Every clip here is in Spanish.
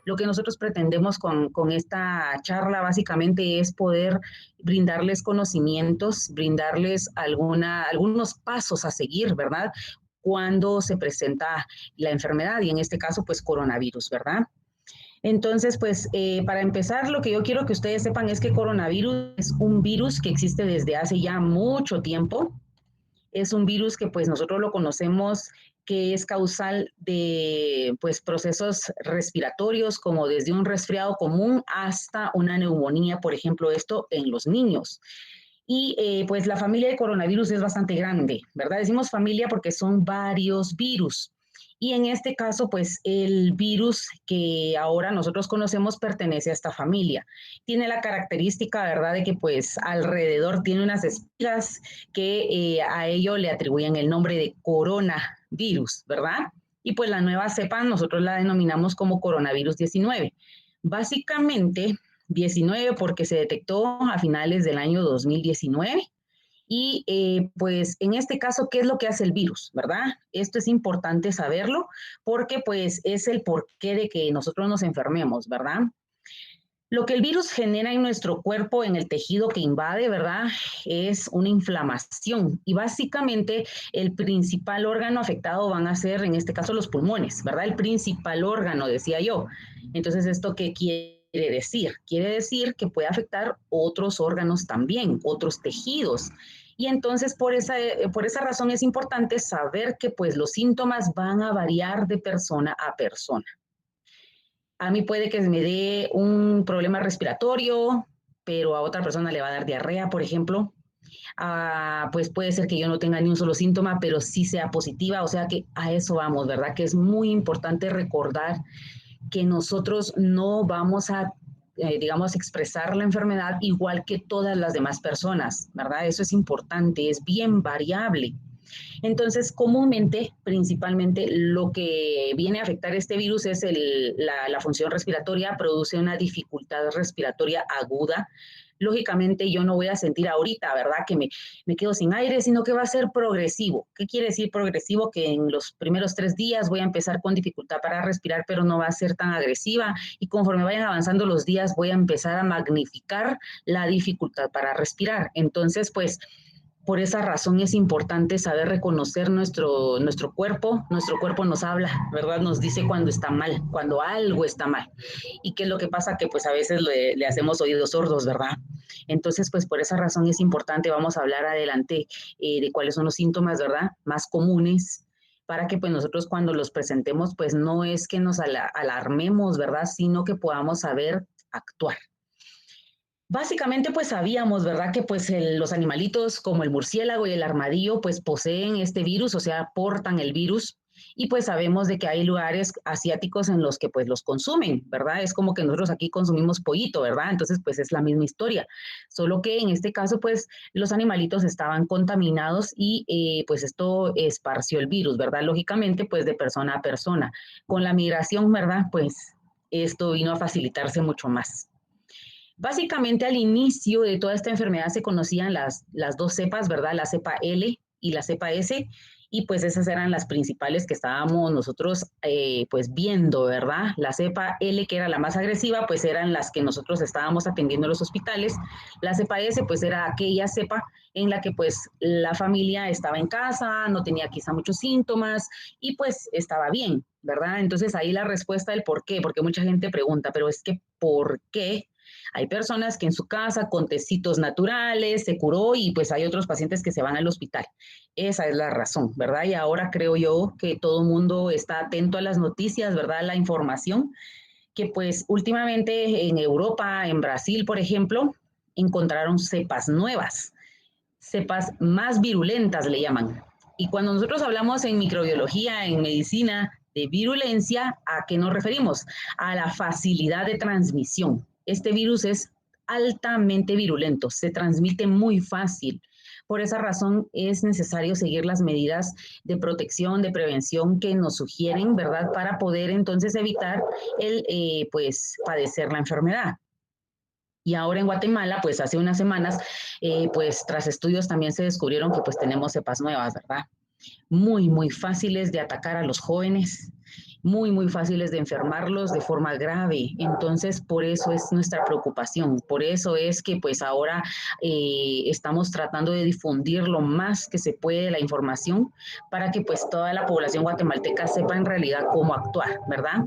Lo que nosotros pretendemos con esta charla básicamente es poder brindarles conocimientos, brindarles algunos pasos a seguir, ¿verdad? Cuando se presenta la enfermedad y en este caso, pues coronavirus, ¿verdad? Entonces, pues para empezar, lo que yo quiero que ustedes sepan es que coronavirus es un virus que existe desde hace ya mucho tiempo. Es un virus que pues nosotros lo conocemos que es causal de pues procesos respiratorios como desde un resfriado común hasta una neumonía, por ejemplo, esto en los niños. Y pues la familia de coronavirus es bastante grande, ¿verdad? Decimos familia porque son varios virus. Y en este caso, pues el virus que ahora nosotros conocemos pertenece a esta familia. Tiene la característica, ¿verdad?, de que pues alrededor tiene unas espigas que a ello le atribuyen el nombre de coronavirus, ¿verdad? Y pues la nueva cepa nosotros la denominamos como coronavirus 19. Básicamente, 19 porque se detectó a finales del año 2019 y pues en este caso, ¿qué es lo que hace el virus, verdad? Esto es importante saberlo porque pues es el porqué de que nosotros nos enfermemos, ¿verdad? Lo que el virus genera en nuestro cuerpo, en el tejido que invade, ¿verdad? Es una inflamación y básicamente el principal órgano afectado van a ser, en este caso, los pulmones, ¿verdad? El principal órgano, decía yo. Entonces, ¿esto qué quiere decir? Quiere decir que puede afectar otros órganos también, otros tejidos. Y entonces por esa razón es importante saber que pues los síntomas van a variar de persona a persona. A mí puede que me dé un problema respiratorio, pero a otra persona le va a dar diarrea, por ejemplo. Pues puede ser que yo no tenga ni un solo síntoma, pero sí sea positiva. O sea que a eso vamos, ¿verdad? Que es muy importante recordar que nosotros no vamos a, digamos, expresar la enfermedad igual que todas las demás personas, ¿verdad? Eso es importante, es bien variable. Entonces, comúnmente, principalmente, lo que viene a afectar este virus es la función respiratoria, produce una dificultad respiratoria aguda. Lógicamente, yo no voy a sentir ahorita, ¿verdad?, que me quedo sin aire, sino que va a ser progresivo. ¿Qué quiere decir progresivo? Que en los primeros 3 días voy a empezar con dificultad para respirar, pero no va a ser tan agresiva. Y conforme vayan avanzando los días, voy a empezar a magnificar la dificultad para respirar. Entonces, pues, por esa razón es importante saber reconocer nuestro cuerpo. Nuestro cuerpo nos habla, ¿verdad? Nos dice cuando está mal, cuando algo está mal. ¿Y qué es lo que pasa? Que pues a veces le hacemos oídos sordos, ¿verdad? Entonces, pues por esa razón es importante, vamos a hablar adelante de cuáles son los síntomas, ¿verdad?, más comunes, para que pues nosotros cuando los presentemos, pues no es que nos alarmemos, ¿verdad?, sino que podamos saber actuar. Básicamente, pues sabíamos, ¿verdad?, que pues los animalitos como el murciélago y el armadillo pues poseen este virus, o sea, portan el virus. Y pues sabemos de que hay lugares asiáticos en los que pues los consumen, ¿verdad? Es como que nosotros aquí consumimos pollito, ¿verdad? Entonces pues es la misma historia. Solo que en este caso pues los animalitos estaban contaminados y pues esto esparció el virus, ¿verdad? Lógicamente pues de persona a persona. Con la migración, ¿verdad? Pues esto vino a facilitarse mucho más. Básicamente al inicio de toda esta enfermedad se conocían las dos cepas, ¿verdad? La cepa L y la cepa S, y pues esas eran las principales que estábamos nosotros pues viendo, ¿verdad? La cepa L, que era la más agresiva, pues eran las que nosotros estábamos atendiendo en los hospitales. La cepa S, pues era aquella cepa en la que pues la familia estaba en casa, no tenía quizá muchos síntomas y pues estaba bien, ¿verdad? Entonces ahí la respuesta del por qué, porque mucha gente pregunta, pero es que ¿por qué? Hay personas que en su casa con tecitos naturales se curó y pues hay otros pacientes que se van al hospital. Esa es la razón, ¿verdad? Y ahora creo yo que todo el mundo está atento a las noticias, ¿verdad? A la información, que pues últimamente en Europa, en Brasil, por ejemplo, encontraron cepas nuevas, cepas más virulentas le llaman. Y cuando nosotros hablamos en microbiología, en medicina, de virulencia, ¿a qué nos referimos? A la facilidad de transmisión. Este virus es altamente virulento, se transmite muy fácil. Por esa razón es necesario seguir las medidas de protección, de prevención que nos sugieren, ¿verdad? Para poder entonces evitar el, pues, padecer la enfermedad. Y ahora en Guatemala, pues hace unas semanas, pues tras estudios también se descubrieron que pues tenemos cepas nuevas, ¿verdad? Muy fáciles de atacar a los jóvenes, muy fáciles de enfermarlos de forma grave. Entonces, por eso es nuestra preocupación, por eso es que pues ahora estamos tratando de difundir lo más que se puede la información para que pues toda la población guatemalteca sepa en realidad cómo actuar, ¿verdad?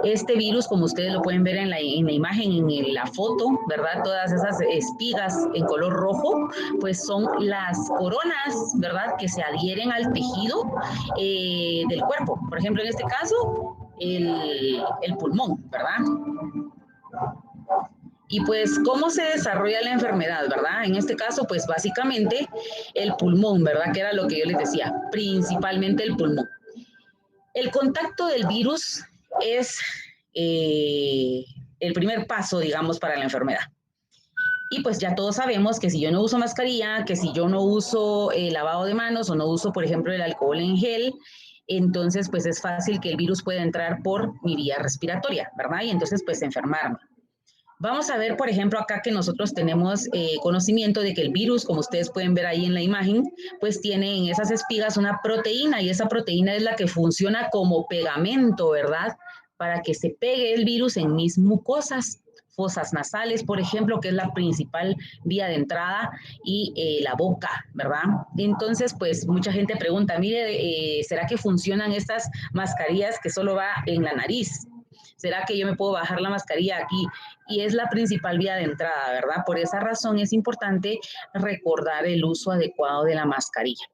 Este virus, como ustedes lo pueden ver en la imagen, en la foto, ¿verdad? Todas esas espigas en color rojo, pues son las coronas, ¿verdad? Que se adhieren al tejido del cuerpo. Por ejemplo, en este caso, el pulmón, ¿verdad? Y pues, ¿cómo se desarrolla la enfermedad, verdad? En este caso, pues básicamente el pulmón, ¿verdad? Que era lo que yo les decía, principalmente el pulmón. El contacto del virus es el primer paso, digamos, para la enfermedad. Y pues ya todos sabemos que si yo no uso mascarilla, que si yo no uso lavado de manos o no uso, por ejemplo, el alcohol en gel, entonces pues es fácil que el virus pueda entrar por mi vía respiratoria, ¿verdad? Y entonces pues enfermarme. Vamos a ver, por ejemplo, acá que nosotros tenemos conocimiento de que el virus, como ustedes pueden ver ahí en la imagen, pues tiene en esas espigas una proteína y esa proteína es la que funciona como pegamento, ¿verdad? Para que se pegue el virus en mis mucosas, fosas nasales, por ejemplo, que es la principal vía de entrada, y la boca, ¿verdad? Entonces, pues mucha gente pregunta, mire, ¿será que funcionan estas mascarillas que solo va en la nariz? ¿Será que yo me puedo bajar la mascarilla aquí? Y es la principal vía de entrada, ¿verdad? Por esa razón es importante recordar el uso adecuado de la mascarilla.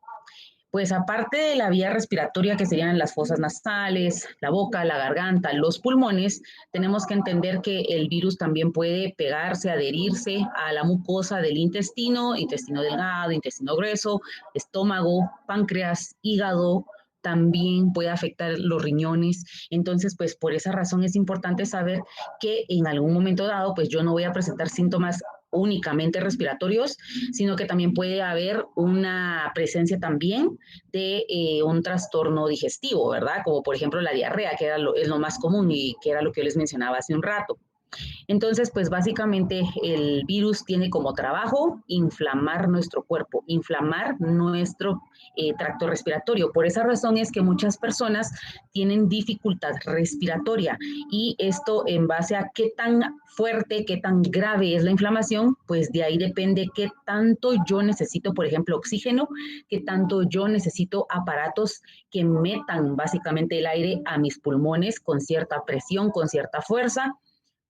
Pues aparte de la vía respiratoria, que serían las fosas nasales, la boca, la garganta, los pulmones, tenemos que entender que el virus también puede pegarse, adherirse a la mucosa del intestino, intestino delgado, intestino grueso, estómago, páncreas, hígado, también puede afectar los riñones. Entonces, pues por esa razón es importante saber que en algún momento dado, pues yo no voy a presentar síntomas únicamente respiratorios, sino que también puede haber una presencia también de un trastorno digestivo, ¿verdad? Como por ejemplo la diarrea, que es lo más común y que era lo que yo les mencionaba hace un rato. Entonces, pues básicamente el virus tiene como trabajo inflamar nuestro cuerpo, inflamar nuestro tracto respiratorio. Por esa razón es que muchas personas tienen dificultad respiratoria y esto en base a qué tan fuerte, qué tan grave es la inflamación, pues de ahí depende qué tanto yo necesito, por ejemplo, oxígeno, qué tanto yo necesito aparatos que metan básicamente el aire a mis pulmones con cierta presión, con cierta fuerza,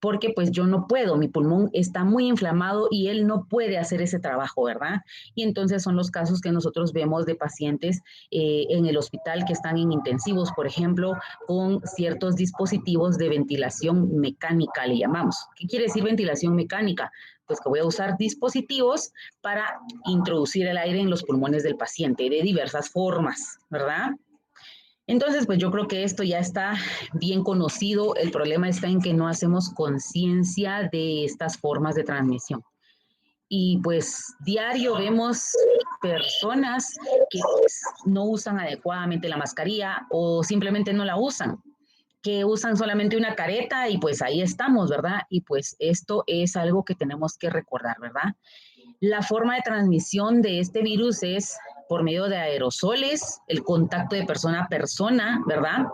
porque pues yo no puedo, mi pulmón está muy inflamado y él no puede hacer ese trabajo, ¿verdad? Y entonces son los casos que nosotros vemos de pacientes en el hospital que están en intensivos, por ejemplo, con ciertos dispositivos de ventilación mecánica, le llamamos. ¿Qué quiere decir ventilación mecánica? Pues que voy a usar dispositivos para introducir el aire en los pulmones del paciente de diversas formas, ¿verdad? Entonces, pues yo creo que esto ya está bien conocido. El problema está en que no hacemos conciencia de estas formas de transmisión. Y pues diario vemos personas que pues, no usan adecuadamente la mascarilla o simplemente no la usan, que usan solamente una careta y pues ahí estamos, ¿verdad? Y pues esto es algo que tenemos que recordar, ¿verdad? La forma de transmisión de este virus es por medio de aerosoles, el contacto de persona a persona, ¿verdad?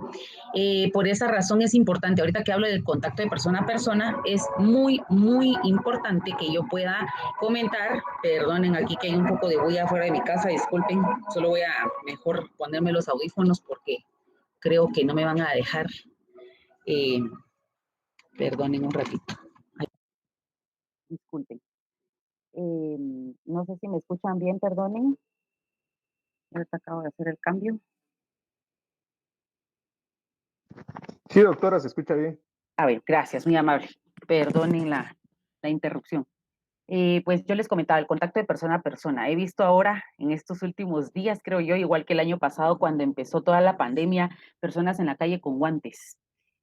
Por esa razón es importante, ahorita que hablo del contacto de persona a persona, es muy importante que yo pueda comentar, perdonen aquí que hay un poco de bulla afuera de mi casa, disculpen, solo voy a mejor ponerme los audífonos porque creo que no me van a dejar, eh, perdonen un ratito. Ay, disculpen. No sé si me escuchan bien, perdonen. Ahorita acabo de hacer el cambio. Sí, doctora, se escucha bien. A ver, gracias, muy amable. Perdonen la interrupción. Pues yo les comentaba el contacto de persona a persona. He visto ahora, en estos últimos días, creo yo, igual que el año pasado, cuando empezó toda la pandemia, personas en la calle con guantes.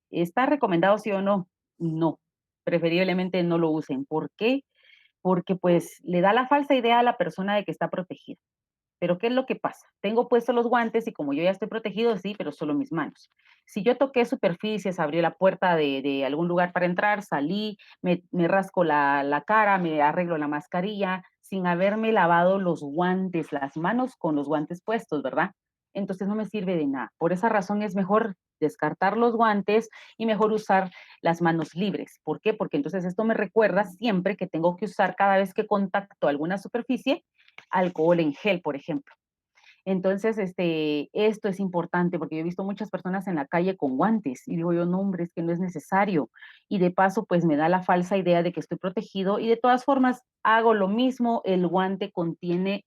¿Está recomendado sí o no? No, preferiblemente no lo usen. ¿Por qué? Porque pues le da la falsa idea a la persona de que está protegida. Pero ¿qué es lo que pasa? Tengo puestos los guantes y como yo ya estoy protegido, sí, pero solo mis manos. Si yo toqué superficies, abrí la puerta de algún lugar para entrar, salí, me rasco la cara, me arreglo la mascarilla, sin haberme lavado los guantes, las manos con los guantes puestos, ¿verdad? Entonces no me sirve de nada. Por esa razón es mejor descartar los guantes y mejor usar las manos libres. ¿Por qué? Porque entonces esto me recuerda siempre que tengo que usar cada vez que contacto alguna superficie alcohol en gel, por ejemplo. Entonces, esto es importante porque yo he visto muchas personas en la calle con guantes y digo yo, no, hombre, es que no es necesario. Y de paso, pues me da la falsa idea de que estoy protegido y de todas formas hago lo mismo. El guante contiene,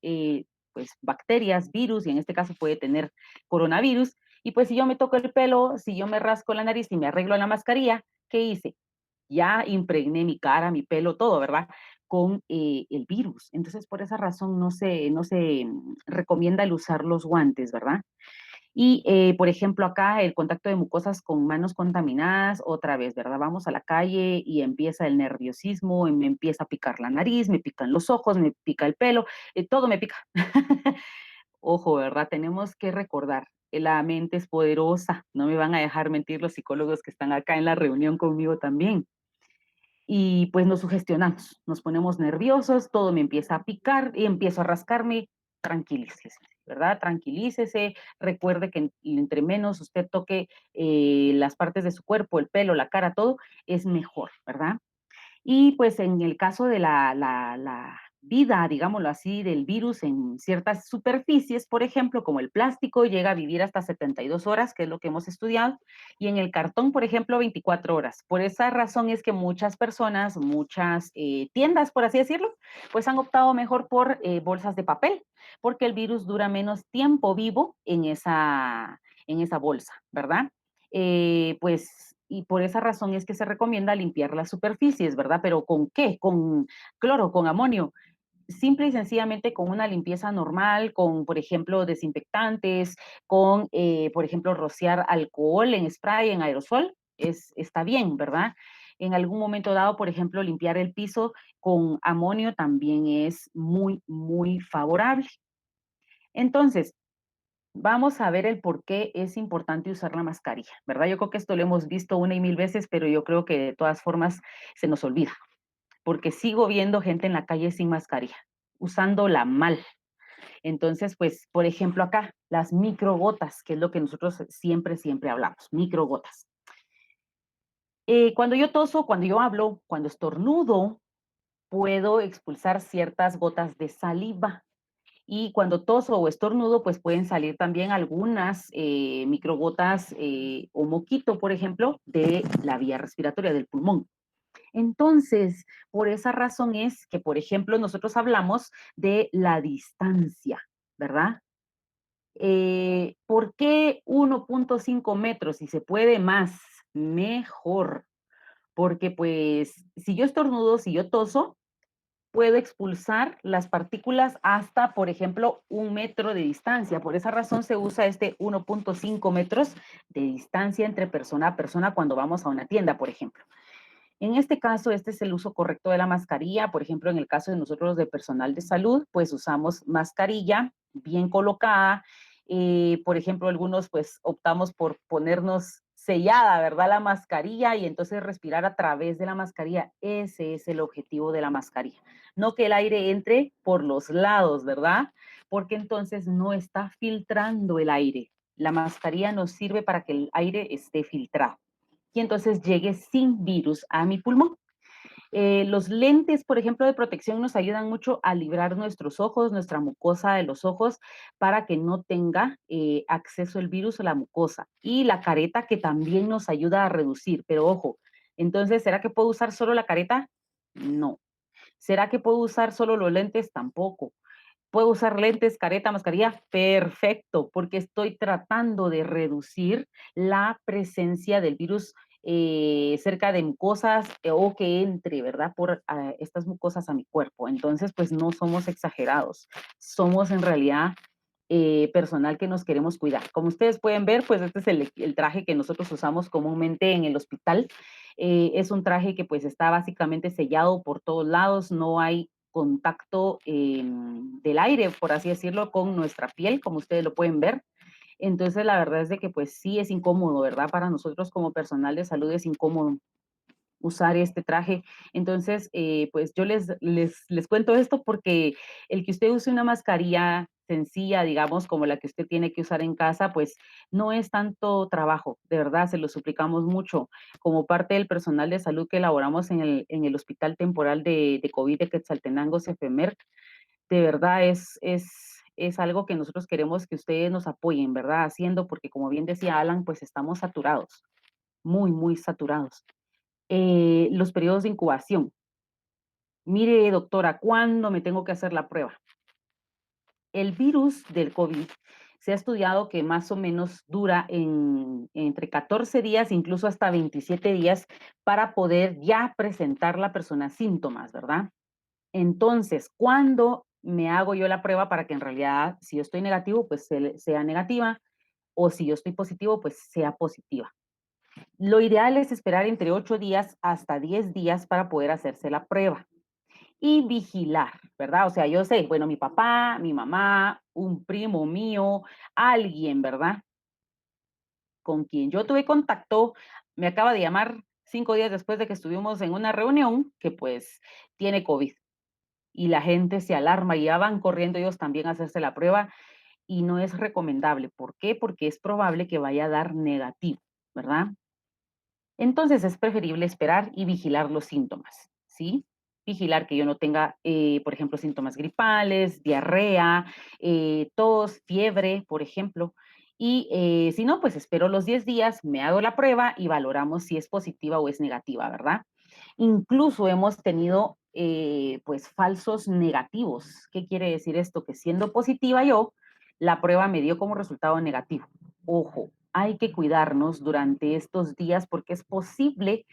pues, bacterias, virus y en este caso puede tener coronavirus. Y pues si yo me toco el pelo, si yo me rasco la nariz y me arreglo la mascarilla, ¿qué hice? Ya impregné mi cara, mi pelo, todo, ¿verdad? Con el virus. Entonces, por esa razón no se recomienda el usar los guantes, ¿verdad? Y, por ejemplo, acá el contacto de mucosas con manos contaminadas, otra vez, ¿verdad? Vamos a la calle y empieza el nerviosismo, y me empieza a picar la nariz, me pican los ojos, me pica el pelo, todo me pica. Ojo, ¿verdad? Tenemos que recordar, la mente es poderosa, no me van a dejar mentir los psicólogos que están acá en la reunión conmigo también y pues nos sugestionamos, nos ponemos nerviosos, todo me empieza a picar y empiezo a rascarme, tranquilícese, ¿verdad? Tranquilícese, recuerde que entre menos usted toque las partes de su cuerpo, el pelo, la cara, todo, es mejor, ¿verdad? Y pues en el caso de la vida, digámoslo así, del virus en ciertas superficies, por ejemplo, como el plástico, llega a vivir hasta 72 horas, que es lo que hemos estudiado, y en el cartón, por ejemplo, 24 horas. Por esa razón es que muchas personas, muchas tiendas, por así decirlo, pues han optado mejor por bolsas de papel, porque el virus dura menos tiempo vivo en esa bolsa, ¿verdad? Pues, y por esa razón es que se recomienda limpiar las superficies, ¿verdad? Pero ¿con qué? Con cloro, con amonio. Simple y sencillamente con una limpieza normal, con, por ejemplo, desinfectantes, con, por ejemplo, rociar alcohol en spray, en aerosol, está bien, ¿verdad? En algún momento dado, por ejemplo, limpiar el piso con amonio también es muy, muy favorable. Entonces, vamos a ver el por qué es importante usar la mascarilla, ¿verdad? Yo creo que esto lo hemos visto una y mil veces, pero yo creo que de todas formas se nos olvida, porque sigo viendo gente en la calle sin mascarilla, usándola mal. Entonces, pues, por ejemplo, acá, las microgotas, que es lo que nosotros siempre, siempre hablamos, microgotas. Cuando yo toso, cuando yo hablo, cuando estornudo, puedo expulsar ciertas gotas de saliva. Y cuando toso o estornudo, pues pueden salir también algunas microgotas o moquito, por ejemplo, de la vía respiratoria del pulmón. Entonces, por esa razón es que, por ejemplo, nosotros hablamos de la distancia, ¿verdad? ¿Por qué 1.5 metros? Si se puede más, mejor. Porque pues si yo estornudo, si yo toso, puedo expulsar las partículas hasta, por ejemplo, 1 metro de distancia. Por esa razón se usa este 1.5 metros de distancia entre persona a persona cuando vamos a una tienda, por ejemplo. En este caso, este es el uso correcto de la mascarilla. Por ejemplo, en el caso de nosotros de personal de salud, pues usamos mascarilla bien colocada. Por ejemplo, algunos pues optamos por ponernos sellada, ¿verdad? La mascarilla y entonces respirar a través de la mascarilla. Ese es el objetivo de la mascarilla. No que el aire entre por los lados, ¿verdad? Porque entonces no está filtrando el aire. La mascarilla nos sirve para que el aire esté filtrado y entonces llegue sin virus a mi pulmón. Los lentes, por ejemplo, de protección nos ayudan mucho a librar nuestros ojos, nuestra mucosa de los ojos, para que no tenga acceso el virus a la mucosa. Y la careta que también nos ayuda a reducir, pero ojo, entonces, ¿será que puedo usar solo la careta? No. ¿Será que puedo usar solo los lentes? Tampoco. ¿Puedo usar lentes, careta, mascarilla? Perfecto, porque estoy tratando de reducir la presencia del virus cerca de mucosas o que entre, ¿verdad? Por estas mucosas a mi cuerpo. Entonces, pues no somos exagerados, somos en realidad personal que nos queremos cuidar. Como ustedes pueden ver, pues este es el traje que nosotros usamos comúnmente en el hospital. Es un traje que pues está básicamente sellado por todos lados, no hay contacto del aire, por así decirlo, con nuestra piel, como ustedes lo pueden ver. Entonces, la verdad es de que pues sí es incómodo, ¿verdad? Para nosotros como personal de salud es incómodo usar este traje. Entonces, pues yo les cuento esto porque el que usted use una mascarilla sencilla, digamos, como la que usted tiene que usar en casa, pues no es tanto trabajo, de verdad, se lo suplicamos mucho. Como parte del personal de salud que elaboramos en el Hospital Temporal de COVID de Quetzaltenango, CEFEMER, de verdad es algo que nosotros queremos que ustedes nos apoyen, ¿verdad? Haciendo, porque como bien decía Alan, pues estamos saturados, muy, muy saturados. Los periodos de incubación. Mire, doctora, ¿cuándo me tengo que hacer la prueba? El virus del COVID se ha estudiado que más o menos dura entre 14 días, incluso hasta 27 días, para poder ya presentar la persona síntomas, ¿verdad? Entonces, ¿cuándo me hago yo la prueba para que en realidad, si yo estoy negativo, pues sea negativa, o si yo estoy positivo, pues sea positiva? Lo ideal es esperar entre 8 días hasta 10 días para poder hacerse la prueba y vigilar, ¿verdad? O sea, yo sé, bueno, mi papá, mi mamá, un primo mío, alguien, ¿verdad? Con quien yo tuve contacto, me acaba de llamar 5 días después de que estuvimos en una reunión que pues tiene COVID. Y la gente se alarma y ya van corriendo ellos también a hacerse la prueba y no es recomendable. ¿Por qué? Porque es probable que vaya a dar negativo, ¿verdad? Entonces es preferible esperar y vigilar los síntomas, ¿sí? Vigilar que yo no tenga, por ejemplo, síntomas gripales, diarrea, tos, fiebre, por ejemplo. Y si no, pues espero los 10 días, me hago la prueba y valoramos si es positiva o es negativa, ¿verdad? Incluso hemos tenido, pues, falsos negativos. ¿Qué quiere decir esto? Que siendo positiva yo, la prueba me dio como resultado negativo. Ojo, hay que cuidarnos durante estos días porque es posible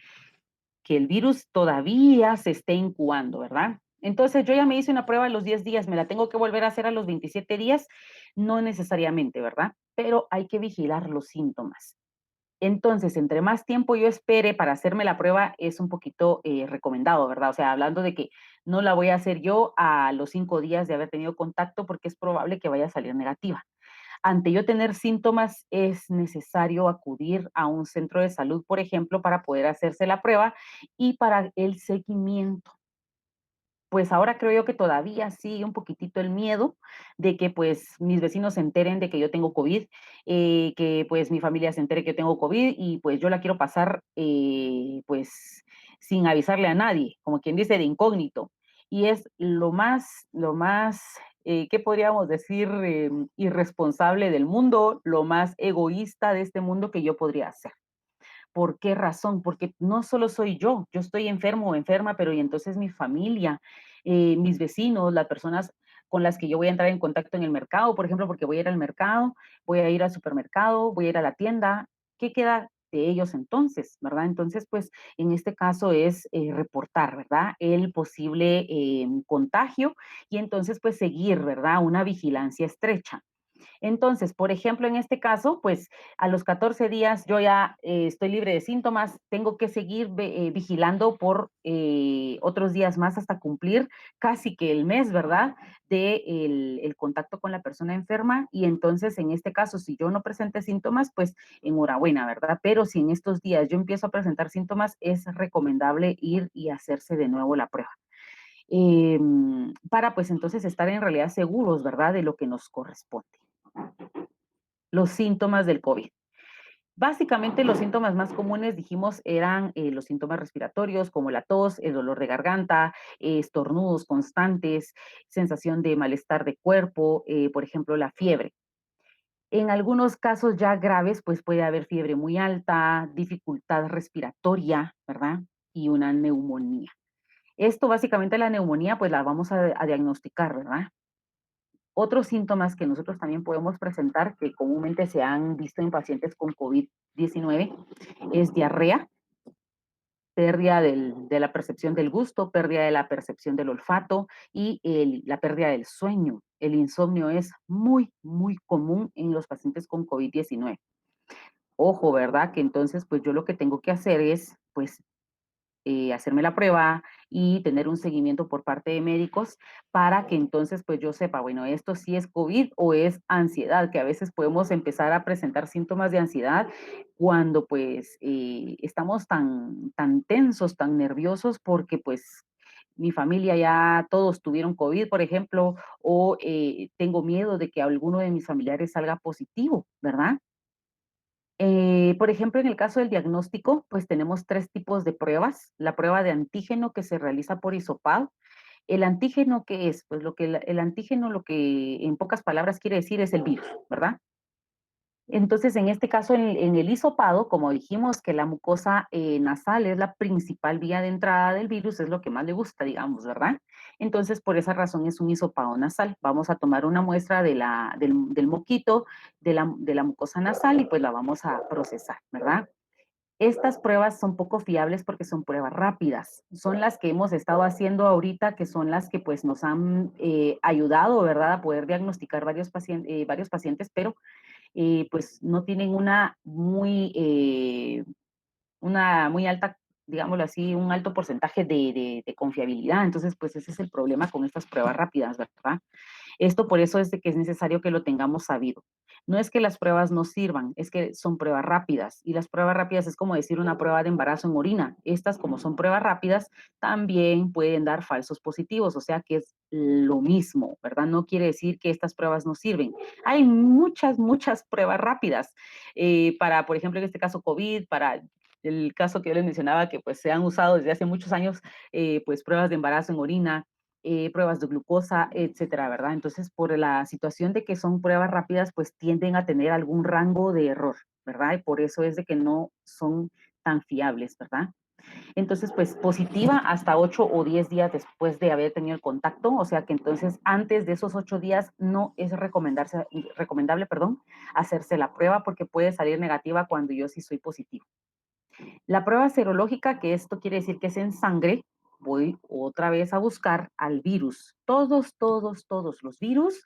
que el virus todavía se esté incubando, ¿verdad? Entonces yo ya me hice una prueba a los 10 días, ¿me la tengo que volver a hacer a los 27 días? No necesariamente, ¿verdad? Pero hay que vigilar los síntomas. Entonces, entre más tiempo yo espere para hacerme la prueba, es un poquito recomendado, ¿verdad? O sea, hablando de que no la voy a hacer yo a los 5 días de haber tenido contacto porque es probable que vaya a salir negativa. Ante yo tener síntomas, es necesario acudir a un centro de salud, por ejemplo, para poder hacerse la prueba y para el seguimiento. Pues ahora creo yo que todavía sigue un poquitito el miedo de que pues mis vecinos se enteren de que yo tengo COVID, que pues mi familia se entere que yo tengo COVID y pues yo la quiero pasar pues sin avisarle a nadie, como quien dice, de incógnito. Y es lo más, ¿qué podríamos decir? Irresponsable del mundo, lo más egoísta de este mundo que yo podría hacer. ¿Por qué razón? Porque no solo soy yo estoy enfermo o enferma, pero y entonces mi familia, mis vecinos, las personas con las que yo voy a entrar en contacto en el mercado, por ejemplo, porque voy a ir al mercado, voy a ir al supermercado, voy a ir a la tienda, ¿qué queda de ellos entonces, verdad? Entonces, pues en este caso es reportar, ¿verdad? El posible contagio y entonces pues seguir, ¿verdad? Una vigilancia estrecha. Entonces, por ejemplo, en este caso, pues a los 14 días yo ya estoy libre de síntomas, tengo que seguir vigilando por otros días más hasta cumplir casi que el mes, ¿verdad? De el contacto con la persona enferma y entonces en este caso, si yo no presente síntomas, pues enhorabuena, ¿verdad? Pero si en estos días yo empiezo a presentar síntomas, es recomendable ir y hacerse de nuevo la prueba. Para pues entonces estar en realidad seguros, ¿verdad? De lo que nos corresponde. Los síntomas del COVID. Básicamente los síntomas más comunes, dijimos, eran los síntomas respiratorios como la tos, el dolor de garganta, estornudos constantes, sensación de malestar de cuerpo, por ejemplo, la fiebre. En algunos casos ya graves, pues puede haber fiebre muy alta, dificultad respiratoria, ¿verdad? Y una neumonía. Esto básicamente la neumonía, pues la vamos a diagnosticar, ¿verdad? Otros síntomas que nosotros también podemos presentar, que comúnmente se han visto en pacientes con COVID-19, es diarrea, pérdida de la percepción del gusto, pérdida de la percepción del olfato y la pérdida del sueño. El insomnio es muy, muy común en los pacientes con COVID-19. Ojo, ¿verdad? Que entonces, pues yo lo que tengo que hacer es, pues, hacerme la prueba y tener un seguimiento por parte de médicos para que entonces pues yo sepa, bueno, esto sí es COVID o es ansiedad, que a veces podemos empezar a presentar síntomas de ansiedad cuando pues estamos tan tensos, tan nerviosos porque pues mi familia ya todos tuvieron COVID, por ejemplo, o tengo miedo de que alguno de mis familiares salga positivo, ¿verdad? Por ejemplo, en el caso del diagnóstico, pues tenemos tres tipos de pruebas. La prueba de antígeno que se realiza por hisopado. El antígeno, ¿qué es? Pues el antígeno lo que en pocas palabras quiere decir es el virus, ¿verdad? Entonces, en este caso, en el hisopado, como dijimos que la mucosa nasal es la principal vía de entrada del virus, es lo que más le gusta, digamos, ¿verdad? Entonces, por esa razón es un hisopado nasal. Vamos a tomar una muestra del moquito de la mucosa nasal y pues la vamos a procesar, ¿verdad? Estas pruebas son poco fiables porque son pruebas rápidas. Son las que hemos estado haciendo ahorita, que son las que pues nos han ayudado, ¿verdad?, a poder diagnosticar varios pacientes, pero pues no tienen una muy alta, digámoslo así, un alto porcentaje de confiabilidad. Entonces, pues ese es el problema con estas pruebas rápidas, ¿verdad? Esto por eso es de que es necesario que lo tengamos sabido. No es que las pruebas no sirvan, es que son pruebas rápidas. Y las pruebas rápidas es como decir una prueba de embarazo en orina. Estas, como son pruebas rápidas, también pueden dar falsos positivos, o sea que es lo mismo, ¿verdad? No quiere decir que estas pruebas no sirven. Hay muchas pruebas rápidas para, por ejemplo, en este caso COVID, para el caso que yo les mencionaba, que pues se han usado desde hace muchos años, pues pruebas de embarazo en orina, pruebas de glucosa, etcétera, ¿verdad? Entonces, por la situación de que son pruebas rápidas, pues tienden a tener algún rango de error, ¿verdad? Y por eso es de que no son tan fiables, ¿verdad? Entonces, pues positiva hasta 8 o 10 días después de haber tenido el contacto, o sea que entonces antes de esos 8 días no es recomendable, perdón, hacerse la prueba porque puede salir negativa cuando yo sí soy positivo. La prueba serológica, que esto quiere decir que es en sangre, voy otra vez a buscar al virus. Todos los virus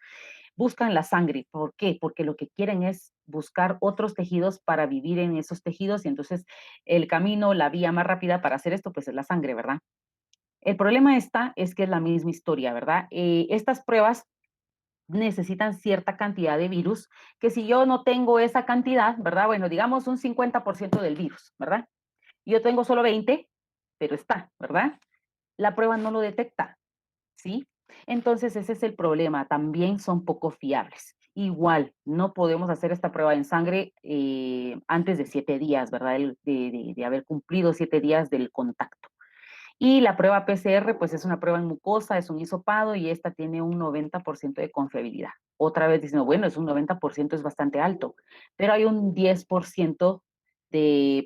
buscan la sangre. ¿Por qué? Porque lo que quieren es buscar otros tejidos para vivir en esos tejidos y entonces el camino, la vía más rápida para hacer esto, pues es la sangre, ¿verdad? El problema es que es la misma historia, ¿verdad? Estas pruebas necesitan cierta cantidad de virus, que si yo no tengo esa cantidad, ¿verdad? Bueno, digamos un 50% del virus, ¿verdad? Yo tengo solo 20, pero está, ¿verdad? La prueba no lo detecta, ¿sí? Entonces ese es el problema, también son poco fiables. Igual, no podemos hacer esta prueba en sangre antes de 7 días, ¿verdad? De haber cumplido 7 días del contacto. Y la prueba PCR, pues es una prueba en mucosa, es un hisopado y esta tiene un 90% de confiabilidad. Otra vez diciendo, bueno, es un 90%, es bastante alto, pero hay un 10%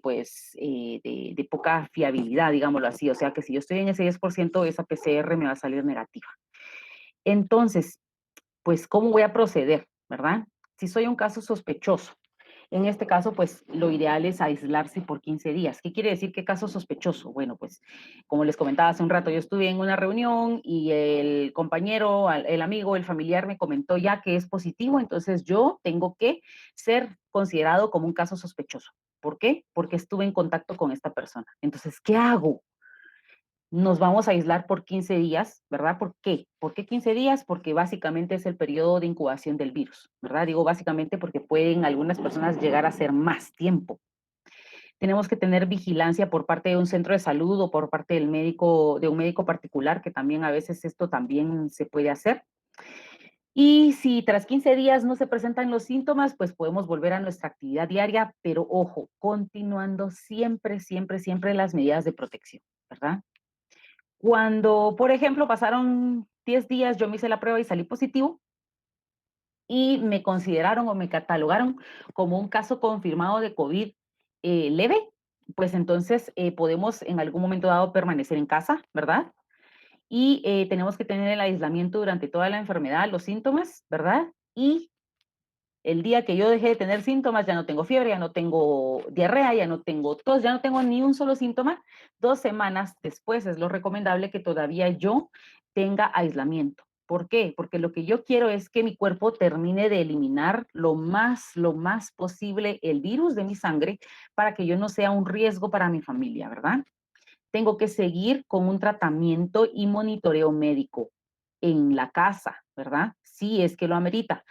pues, de poca fiabilidad, digámoslo así. O sea que si yo estoy en ese 10%, esa PCR me va a salir negativa. Entonces, pues, ¿cómo voy a proceder, verdad? Si soy un caso sospechoso, en este caso, pues lo ideal es aislarse por 15 días. ¿Qué quiere decir qué caso sospechoso? Bueno, pues como les comentaba hace un rato, yo estuve en una reunión y el compañero, el amigo, el familiar me comentó ya que es positivo, entonces yo tengo que ser considerado como un caso sospechoso. ¿Por qué? Porque estuve en contacto con esta persona. Entonces, ¿qué hago? Nos vamos a aislar por 15 días, ¿verdad? ¿Por qué? ¿Por qué 15 días? Porque básicamente es el periodo de incubación del virus, ¿verdad? Digo básicamente porque pueden algunas personas llegar a ser más tiempo. Tenemos que tener vigilancia por parte de un centro de salud o por parte del médico, de un médico particular, que también a veces esto también se puede hacer. Y si tras 15 días no se presentan los síntomas, pues podemos volver a nuestra actividad diaria, pero ojo, continuando siempre las medidas de protección, ¿verdad? Cuando, por ejemplo, pasaron 10 días, yo me hice la prueba y salí positivo y me consideraron o me catalogaron como un caso confirmado de COVID leve, pues entonces podemos en algún momento dado permanecer en casa, ¿verdad? Y tenemos que tener el aislamiento durante toda la enfermedad, los síntomas, ¿verdad? Y el día que yo dejé de tener síntomas, ya no tengo fiebre, ya no tengo diarrea, ya no tengo tos, ya no tengo ni un solo síntoma, 2 semanas después es lo recomendable que todavía yo tenga aislamiento. ¿Por qué? Porque lo que yo quiero es que mi cuerpo termine de eliminar lo más posible el virus de mi sangre para que yo no sea un riesgo para mi familia, ¿verdad? tengo que seguir con un tratamiento y monitoreo médico en la casa, ¿verdad? Si es que lo amerita.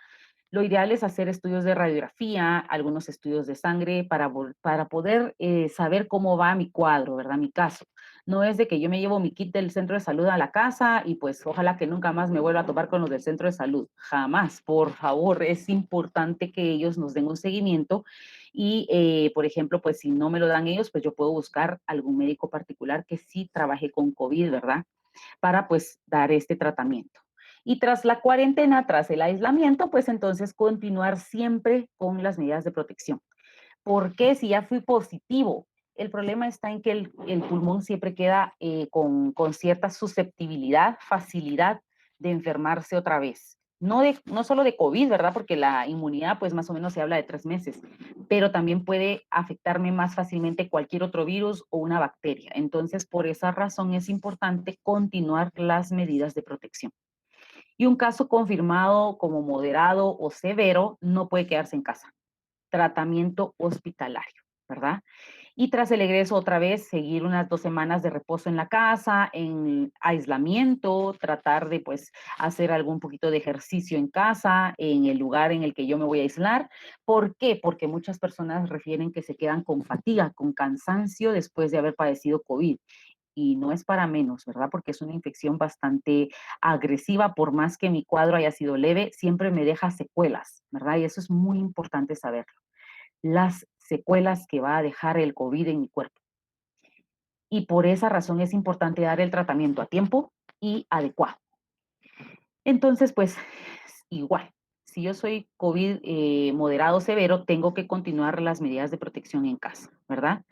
Lo ideal es hacer estudios de radiografía, algunos estudios de sangre para poder saber cómo va mi cuadro, ¿verdad? Mi caso. No es de que yo me llevo mi kit del centro de salud a la casa y pues ojalá que nunca más me vuelva a topar con los del centro de salud. Jamás, por favor, es importante que ellos nos den un seguimiento y, por ejemplo, pues si no me lo dan ellos, pues yo puedo buscar algún médico particular que sí trabaje con COVID, ¿verdad? Para pues dar este tratamiento. Y tras la cuarentena, tras el aislamiento, pues entonces continuar siempre con las medidas de protección. ¿Por qué si ya fui positivo? El problema está en que el pulmón siempre queda con cierta susceptibilidad, facilidad de enfermarse otra vez. No solo de COVID, ¿verdad? Porque la inmunidad, pues más o menos se habla de 3 meses, pero también puede afectarme más fácilmente cualquier otro virus o una bacteria. Entonces, por esa razón es importante continuar las medidas de protección. Y un caso confirmado como moderado o severo no puede quedarse en casa. Tratamiento hospitalario, ¿verdad? Y tras el egreso otra vez, seguir unas 2 semanas de reposo en la casa, en aislamiento, tratar de pues hacer algún poquito de ejercicio en casa, en el lugar en el que yo me voy a aislar. ¿Por qué? Porque muchas personas refieren que se quedan con fatiga, con cansancio después de haber padecido COVID. Y no es para menos, ¿verdad? Porque es una infección bastante agresiva, por más que mi cuadro haya sido leve, siempre me deja secuelas, ¿verdad? Y eso es muy importante saberlo, las secuelas que va a dejar el COVID en mi cuerpo. Y por esa razón es importante dar el tratamiento a tiempo y adecuado. Entonces, pues igual, si yo soy COVID moderado severo, tengo que continuar las medidas de protección en casa, ¿verdad?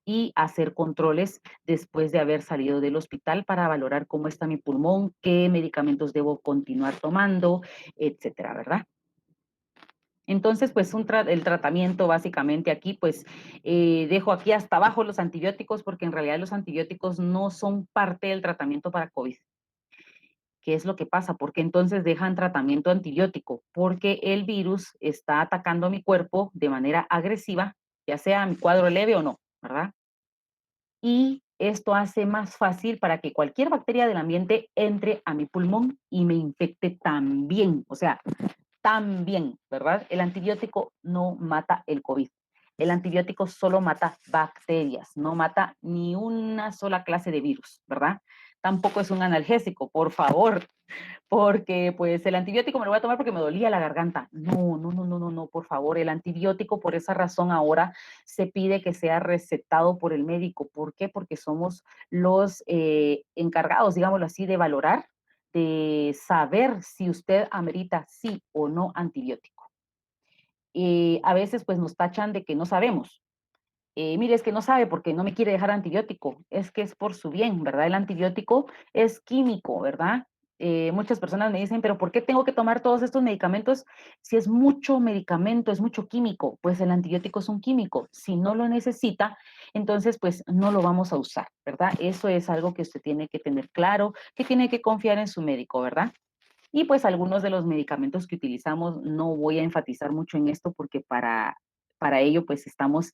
Y hacer controles después de haber salido del hospital para valorar cómo está mi pulmón, qué medicamentos debo continuar tomando, etcétera, ¿verdad? Entonces, pues el tratamiento básicamente aquí, pues dejo aquí hasta abajo los antibióticos porque en realidad los antibióticos no son parte del tratamiento para COVID. ¿Qué es lo que pasa? Porque entonces dejan tratamiento antibiótico, porque el virus está atacando mi cuerpo de manera agresiva, ya sea mi cuadro leve o no, ¿verdad? Y esto hace más fácil para que cualquier bacteria del ambiente entre a mi pulmón y me infecte también. O sea, también, ¿verdad? El antibiótico no mata el COVID. El antibiótico solo mata bacterias, no mata ni una sola clase de virus, ¿verdad? Tampoco es un analgésico, por favor, porque pues el antibiótico me lo voy a tomar porque me dolía la garganta. No, no, no, no, no, no, por favor, el antibiótico por esa razón ahora se pide que sea recetado por el médico. ¿Por qué? Porque somos los encargados, digámoslo así, de valorar, de saber si usted amerita sí o no antibiótico. A veces pues nos tachan de que no sabemos. Mire, es que no sabe porque no me quiere dejar antibiótico, es que es por su bien, ¿verdad? El antibiótico es químico, ¿verdad? Muchas personas me dicen, pero ¿por qué tengo que tomar todos estos medicamentos si es mucho medicamento, es mucho químico? Pues el antibiótico es un químico. Si no lo necesita, entonces pues no lo vamos a usar, ¿verdad? Eso es algo que usted tiene que tener claro, que tiene que confiar en su médico, ¿verdad? Y pues algunos de los medicamentos que utilizamos, no voy a enfatizar mucho en esto porque para ello pues estamos,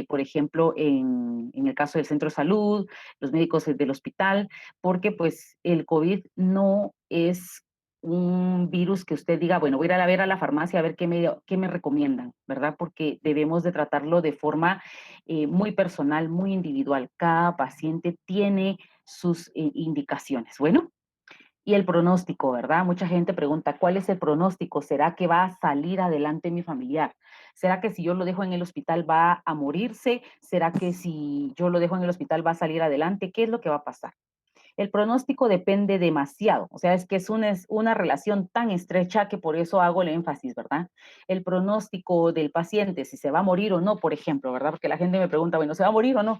por ejemplo, en el caso del centro de salud, los médicos del hospital, porque pues el COVID no es un virus que usted diga, bueno, voy a ir a ver a la farmacia a ver qué me recomiendan, ¿verdad? Porque debemos de tratarlo de forma muy personal, muy individual. Cada paciente tiene sus indicaciones. Bueno, y el pronóstico, ¿verdad? Mucha gente pregunta, ¿cuál es el pronóstico? ¿Será que va a salir adelante mi familiar? ¿Será que si yo lo dejo en el hospital va a morirse? ¿Será que si yo lo dejo en el hospital va a salir adelante? ¿Qué es lo que va a pasar? El pronóstico depende demasiado, o sea, es que es una relación tan estrecha que por eso hago el énfasis, ¿verdad? El pronóstico del paciente, si se va a morir o no, por ejemplo, ¿verdad? Porque la gente me pregunta, bueno, ¿se va a morir o no?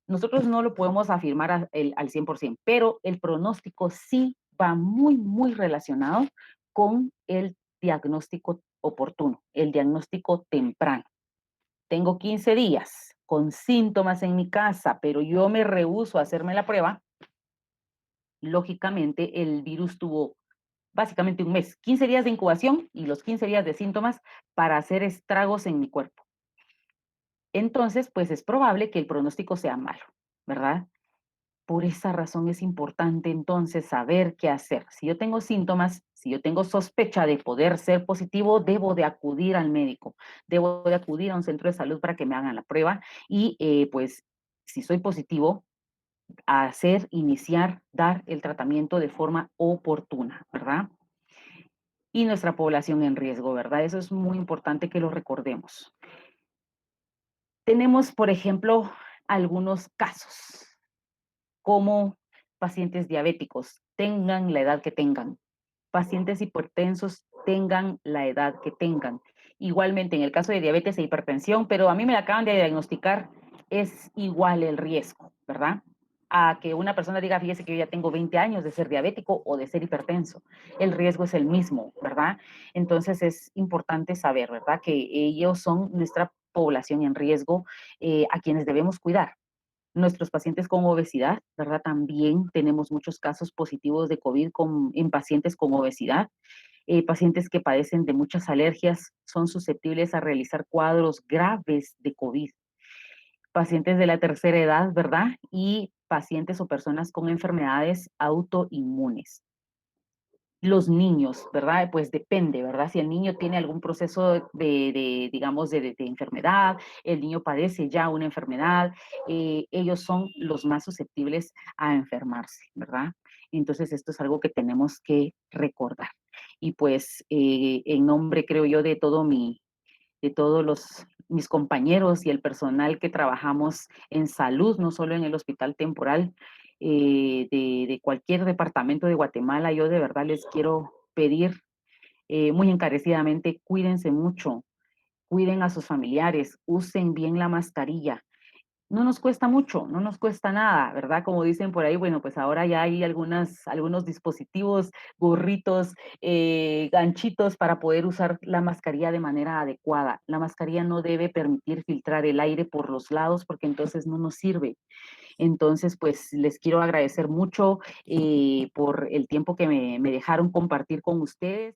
Nosotros no lo podemos afirmar al 100%, pero el pronóstico sí va muy, muy relacionado con el diagnóstico oportuno, el diagnóstico temprano. Tengo 15 días con síntomas en mi casa, pero yo me rehúso a hacerme la prueba. Lógicamente, el virus tuvo básicamente un mes, 15 días de incubación y los 15 días de síntomas para hacer estragos en mi cuerpo. Entonces, pues es probable que el pronóstico sea malo. ¿verdad? Por esa razón es importante entonces saber qué hacer. Si yo tengo síntomas, si yo tengo sospecha de poder ser positivo, debo de acudir al médico, debo de acudir a un centro de salud para que me hagan la prueba y pues si soy positivo, hacer, iniciar, dar el tratamiento de forma oportuna, ¿verdad? Y nuestra población en riesgo, ¿verdad? Eso es muy importante que lo recordemos. Tenemos, por ejemplo, algunos casos como pacientes diabéticos, tengan la edad que tengan, pacientes hipertensos, tengan la edad que tengan. Igualmente, en el caso de diabetes e hipertensión, pero a mí me la acaban de diagnosticar, es igual el riesgo, ¿verdad? A que una persona diga, fíjese que yo ya tengo 20 años de ser diabético o de ser hipertenso. El riesgo es el mismo, ¿verdad? Entonces es importante saber, ¿verdad? Que ellos son nuestra población en riesgo a quienes debemos cuidar. Nuestros pacientes con obesidad, ¿verdad? También tenemos muchos casos positivos de COVID en pacientes con obesidad. Pacientes que padecen de muchas alergias son susceptibles a realizar cuadros graves de COVID. Pacientes de la tercera edad, ¿verdad? Y pacientes o personas con enfermedades autoinmunes. Los niños, ¿verdad? Pues depende, ¿verdad? Si el niño tiene algún proceso digamos, de enfermedad, el niño padece ya una enfermedad, ellos son los más susceptibles a enfermarse, ¿verdad? Entonces, esto es algo que tenemos que recordar. Y pues, en nombre, creo yo, de todos mis compañeros y el personal que trabajamos en salud, no solo en el hospital temporal, de cualquier departamento de Guatemala, yo de verdad les quiero pedir muy encarecidamente, cuídense mucho, cuiden a sus familiares, usen bien la mascarilla, no nos cuesta mucho, no nos cuesta nada, ¿verdad? Como dicen por ahí, bueno, pues ahora ya hay algunos dispositivos, gorritos, ganchitos para poder usar la mascarilla de manera adecuada. La mascarilla no debe permitir filtrar el aire por los lados porque entonces no nos sirve. Entonces, pues les quiero agradecer mucho por el tiempo que me dejaron compartir con ustedes.